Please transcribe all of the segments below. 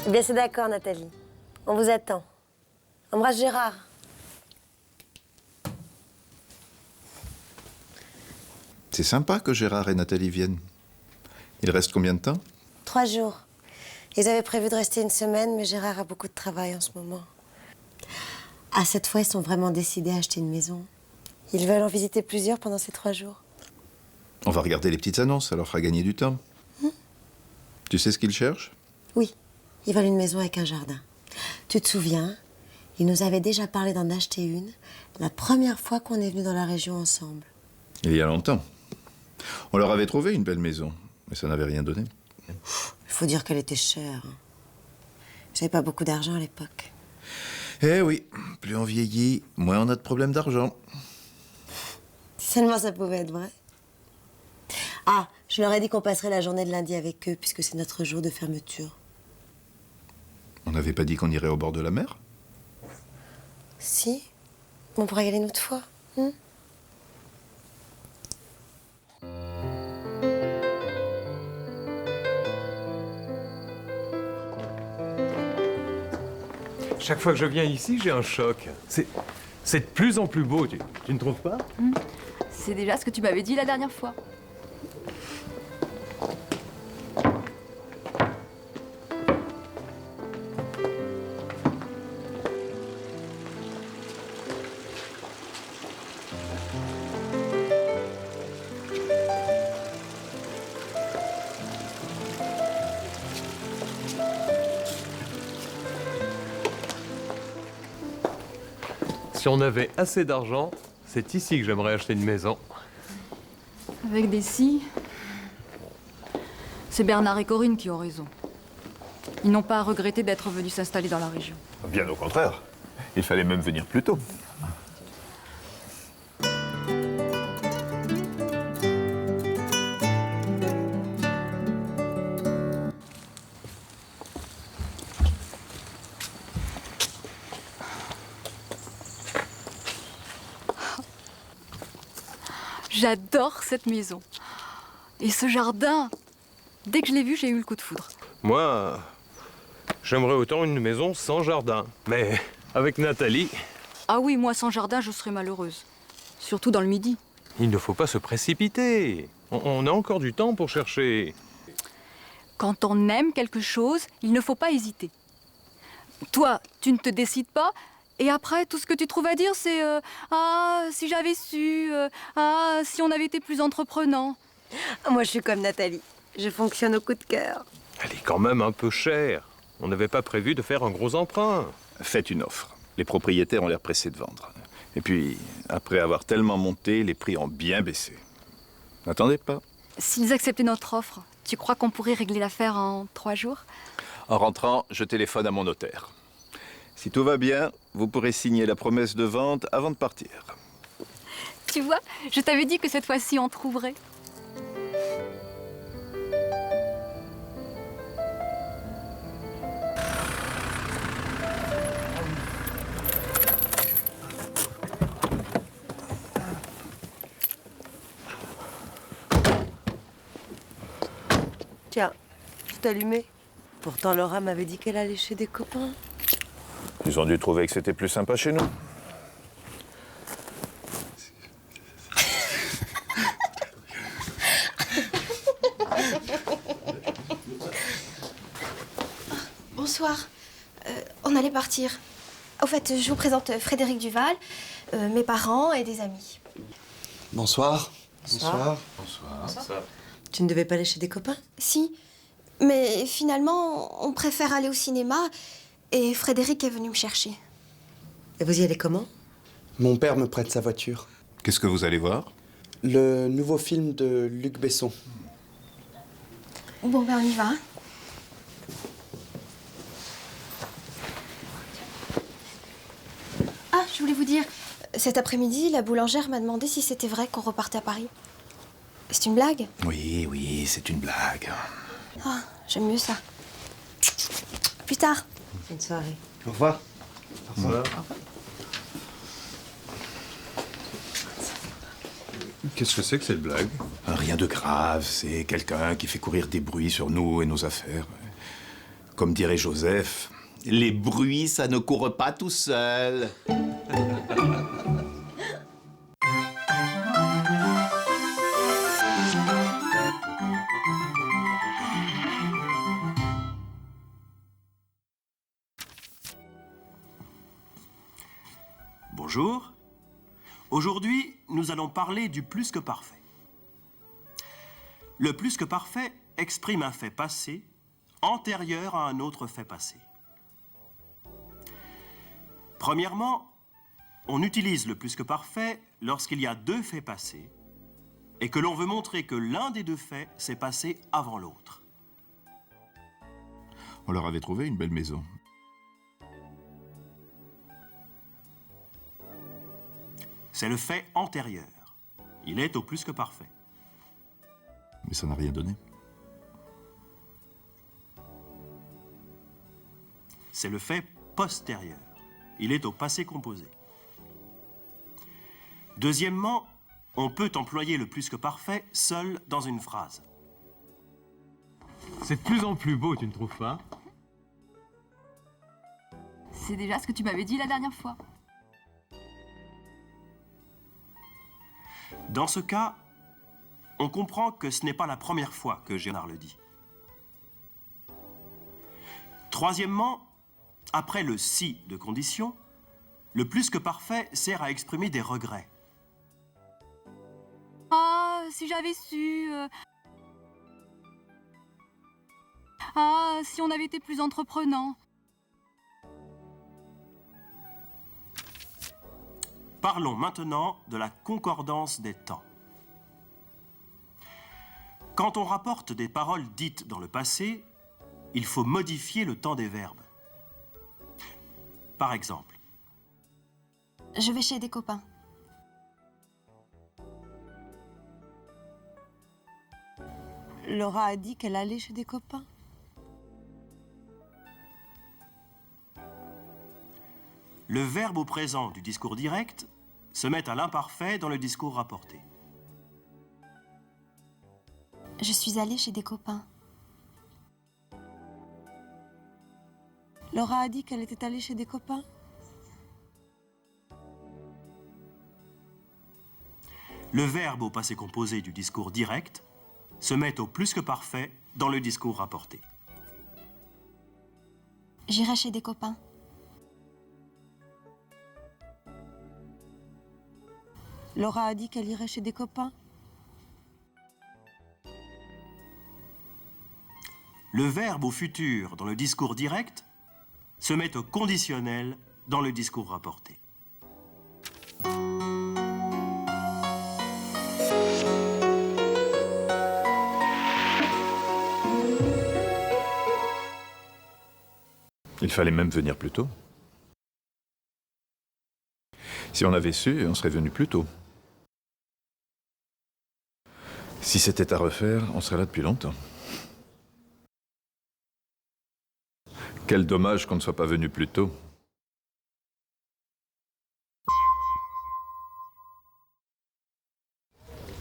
Eh bien, c'est d'accord, Nathalie. On vous attend. Embrasse Gérard. C'est sympa que Gérard et Nathalie viennent. Il reste combien de temps? 3 jours. Ils avaient prévu de rester une semaine, mais Gérard a beaucoup de travail en ce moment. Ah, cette fois, ils sont vraiment décidés à acheter une maison. Ils veulent en visiter plusieurs pendant ces 3 jours. On va regarder les petites annonces, ça leur fera gagner du temps. Tu sais ce qu'ils cherchent? Oui, ils veulent une maison avec un jardin. Tu te souviens, ils nous avaient déjà parlé d'en acheter une la première fois qu'on est venu dans la région ensemble. Il y a longtemps. On leur avait trouvé une belle maison, mais ça n'avait rien donné. Il faut dire qu'elle était chère. J'avais pas beaucoup d'argent à l'époque. Eh oui, plus on vieillit, moins on a de problèmes d'argent. Si seulement ça pouvait être vrai. Ah, je leur ai dit qu'on passerait la journée de lundi avec eux, puisque c'est notre jour de fermeture. On n'avait pas dit qu'on irait au bord de la mer? Si, on pourra y aller une autre fois. Chaque fois que je viens ici, j'ai un choc. C'est de plus en plus beau, tu ne trouves pas? C'est déjà ce que tu m'avais dit la dernière fois. Si on avait assez d'argent, c'est ici que j'aimerais acheter une maison. Avec des si. C'est Bernard et Corinne qui ont raison. Ils n'ont pas à regretter d'être venus s'installer dans la région. Bien au contraire. Il fallait même venir plus tôt. J'adore cette maison. Et ce jardin. Dès que je l'ai vu, j'ai eu le coup de foudre. Moi, j'aimerais autant une maison sans jardin. Mais avec Nathalie, Ah oui, moi sans jardin, je serais malheureuse. Surtout dans le midi. il ne faut pas se précipiter. On a encore du temps pour chercher. Quand on aime quelque chose, il ne faut pas hésiter. Toi, tu ne te décides pas, et après, tout ce que tu trouves à dire, c'est ah, si j'avais su, ah, si on avait été plus entreprenant. Moi, je suis comme Nathalie. Je fonctionne au coup de cœur. Elle est quand même un peu chère. On n'avait pas prévu de faire un gros emprunt. Faites une offre. Les propriétaires ont l'air pressés de vendre. Et puis, après avoir tellement monté, les prix ont bien baissé. N'attendez pas. S'ils acceptaient notre offre, tu crois qu'on pourrait régler l'affaire en 3 jours? En rentrant, je téléphone à mon notaire. Si tout va bien, vous pourrez signer la promesse de vente avant de partir. Tu vois, je t'avais dit que cette fois-ci, on trouverait. Tiens, tout allumé. Pourtant, Laura m'avait dit qu'elle allait chez des copains. Ils ont dû trouver que c'était plus sympa chez nous. Bonsoir. On allait partir. Au fait, je vous présente Frédéric Duval, mes parents et des amis. Bonsoir. Bonsoir. Tu ne devais pas aller chez des copains? Si, mais finalement, on préfère aller au cinéma et Frédéric est venu me chercher. Et vous y allez comment? Mon père me prête sa voiture. Qu'est-ce que vous allez voir? Le nouveau film de Luc Besson. Bon, ben on y va. Ah, je voulais vous dire, cet après-midi, la boulangère m'a demandé si c'était vrai qu'on repartait à Paris. C'est une blague? Oui, oui, c'est une blague. Ah, j'aime mieux ça. Plus tard. Bonne soirée. Au revoir. Au revoir. Qu'est-ce que c'est que cette blague? Rien de grave, c'est quelqu'un qui fait courir des bruits sur nous et nos affaires. Comme dirait Joseph, les bruits, ça ne court pas tout seul. Bonjour. Aujourd'hui, nous allons parler du plus que parfait. Le plus que parfait exprime un fait passé antérieur à un autre fait passé. Premièrement, on utilise le plus que parfait lorsqu'il y a deux faits passés et que l'on veut montrer que l'un des deux faits s'est passé avant l'autre. On leur avait trouvé une belle maison. C'est le fait antérieur. Il est au plus que parfait. Mais ça n'a rien donné. C'est le fait postérieur. Il est au passé composé. Deuxièmement, on peut employer le plus que parfait seul dans une phrase. C'est de plus en plus beau, tu ne trouves pas? C'est déjà ce que tu m'avais dit la dernière fois. Dans ce cas, on comprend que ce n'est pas la première fois que Gérard le dit. Troisièmement, après le « si » de condition, le plus que parfait sert à exprimer des regrets. Ah, si j'avais su... Ah, si on avait été plus entreprenant. Parlons maintenant de la concordance des temps. Quand on rapporte des paroles dites dans le passé, il faut modifier le temps des verbes. Par exemple, Je vais chez des copains. Laura a dit qu'elle allait chez des copains. le verbe au présent du discours direct se met à l'imparfait dans le discours rapporté. Je suis allée chez des copains. Laura a dit qu'elle était allée chez des copains. Le verbe au passé composé du discours direct se met au plus que parfait dans le discours rapporté. J'irai chez des copains. Laura a dit qu'elle irait chez des copains. Le verbe au futur dans le discours direct se met au conditionnel dans le discours rapporté. Il fallait même venir plus tôt. Si on avait su, on serait venu plus tôt. Si c'était à refaire, on serait là depuis longtemps. Quel dommage qu'on ne soit pas venu plus tôt.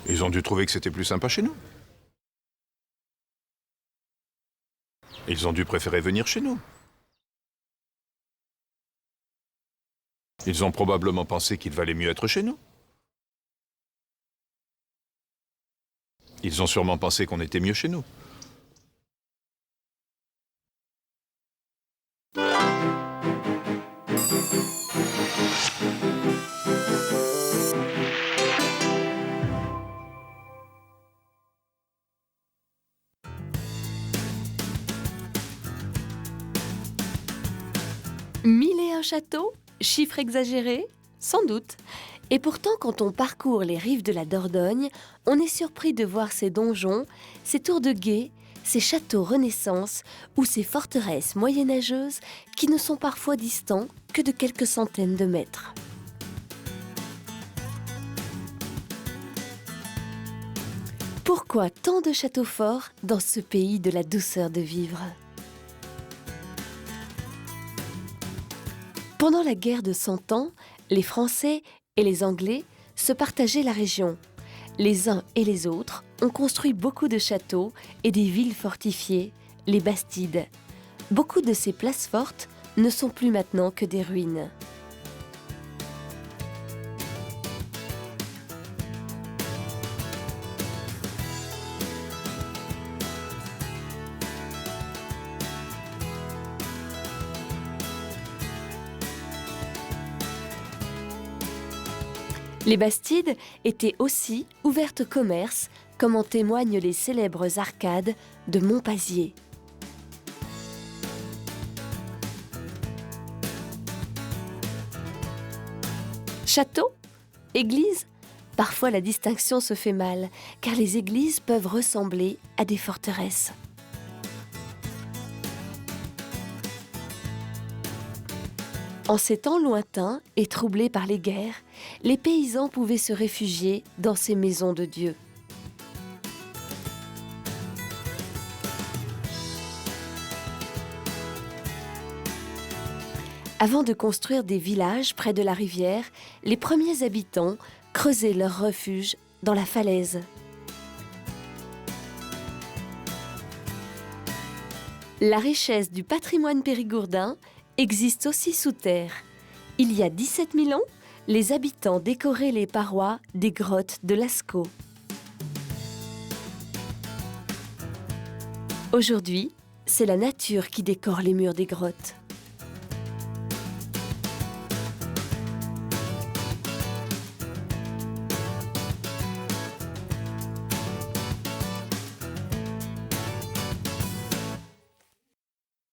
Ils ont dû trouver que c'était plus sympa chez nous. Ils ont dû préférer venir chez nous. Ils ont probablement pensé qu'il valait mieux être chez nous. Ils ont sûrement pensé qu'on était mieux chez nous. Mille et un châteaux? Chiffre exagéré? Sans doute. Et pourtant, quand on parcourt les rives de la Dordogne, on est surpris de voir ces donjons, ces tours de guet, ces châteaux Renaissance ou ces forteresses moyenâgeuses qui ne sont parfois distants que de quelques centaines de mètres. Pourquoi tant de châteaux forts dans ce pays de la douceur de vivre ? Pendant la guerre de 100 ans, les Français et les Anglais se partageaient la région. Les uns et les autres ont construit beaucoup de châteaux et des villes fortifiées, les Bastides. Beaucoup de ces places fortes ne sont plus maintenant que des ruines. Les Bastides étaient aussi ouvertes au commerce, comme en témoignent les célèbres arcades de Montpazier. Château, église, parfois la distinction se fait mal, car les églises peuvent ressembler à des forteresses. En ces temps lointains et troublés par les guerres, les paysans pouvaient se réfugier dans ces maisons de Dieu. Avant de construire des villages près de la rivière, les premiers habitants creusaient leur refuge dans la falaise. La richesse du patrimoine périgourdin existe aussi sous terre. Il y a 17 000 ans, les habitants décoraient les parois des grottes de Lascaux. Aujourd'hui, c'est la nature qui décore les murs des grottes.